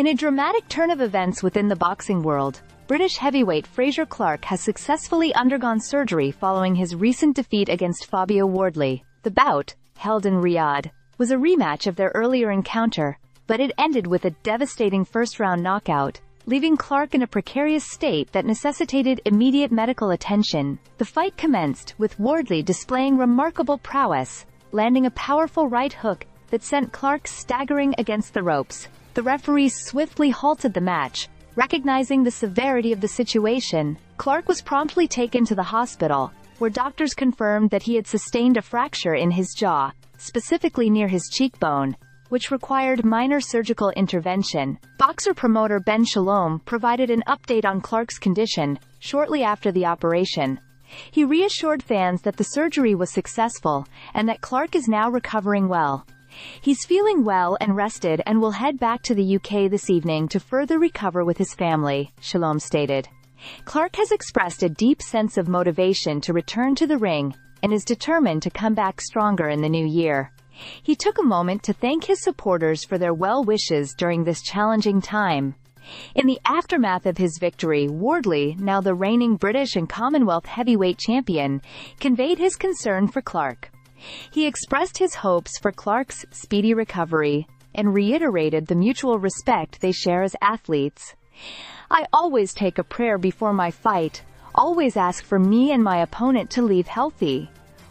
In a dramatic turn of events within the boxing world, British heavyweight Frazer Clarke has successfully undergone surgery following his recent defeat against Fabio Wardley. The bout, held in Riyadh, was a rematch of their earlier encounter, but it ended with a devastating first-round knockout, leaving Clarke in a precarious state that necessitated immediate medical attention. The fight commenced with Wardley displaying remarkable prowess, landing a powerful right hook that sent Clarke staggering against the ropes. The referees swiftly halted the match. Recognizing the severity of the situation, Clarke was promptly taken to the hospital, where doctors confirmed that he had sustained a fracture in his jaw, specifically near his cheekbone, which required minor surgical intervention. Boxer promoter Ben Shalom provided an update on Clarke's condition shortly after the operation. He reassured fans that the surgery was successful and that Clarke is now recovering well. He's feeling well and rested and will head back to the UK this evening to further recover with his family, Shalom stated. Clarke has expressed a deep sense of motivation to return to the ring and is determined to come back stronger in the new year. He took a moment to thank his supporters for their well wishes during this challenging time. In the aftermath of his victory, Wardley, now the reigning British and Commonwealth heavyweight champion, conveyed his concern for Clarke. He expressed his hopes for Clarke's speedy recovery and reiterated the mutual respect they share as athletes. "I always take a prayer before my fight, always ask for me and my opponent to leave healthy,"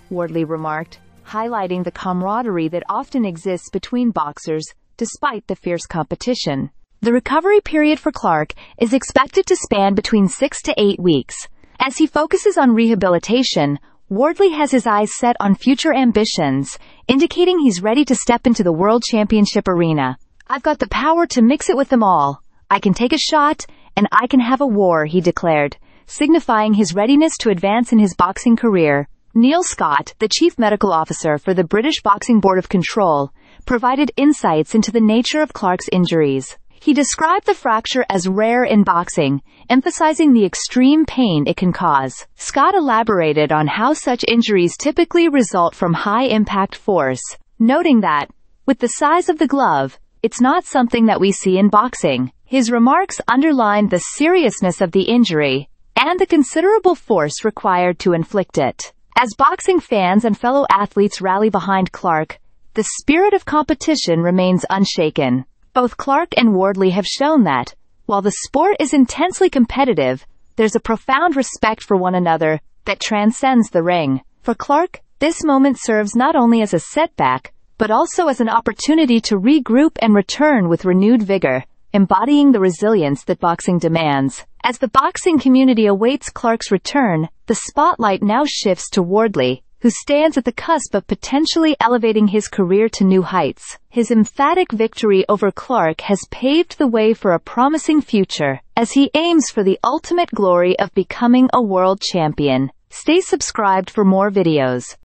Wardley remarked, highlighting the camaraderie that often exists between boxers, despite the fierce competition. The recovery period for Clarke is expected to span between 6 to 8 weeks. As he focuses on rehabilitation, Wardley has his eyes set on future ambitions, indicating he's ready to step into the World Championship arena. "I've got the power to mix it with them all. I can take a shot, and I can have a war," he declared, signifying his readiness to advance in his boxing career. Neil Scott, the chief medical officer for the British Boxing Board of Control, provided insights into the nature of Clarke's injuries. He described the fracture as rare in boxing, emphasizing the extreme pain it can cause. Scott elaborated on how such injuries typically result from high-impact force, noting that, with the size of the glove, it's not something that we see in boxing. His remarks underlined the seriousness of the injury and the considerable force required to inflict it. As boxing fans and fellow athletes rally behind Clarke, the spirit of competition remains unshaken. Both Clarke and Wardley have shown that, while the sport is intensely competitive, there's a profound respect for one another that transcends the ring. For Clarke, this moment serves not only as a setback, but also as an opportunity to regroup and return with renewed vigor, embodying the resilience that boxing demands. As the boxing community awaits Clarke's return, the spotlight now shifts to Wardley, who stands at the cusp of potentially elevating his career to new heights. His emphatic victory over Clarke has paved the way for a promising future, as he aims for the ultimate glory of becoming a world champion. Stay subscribed for more videos.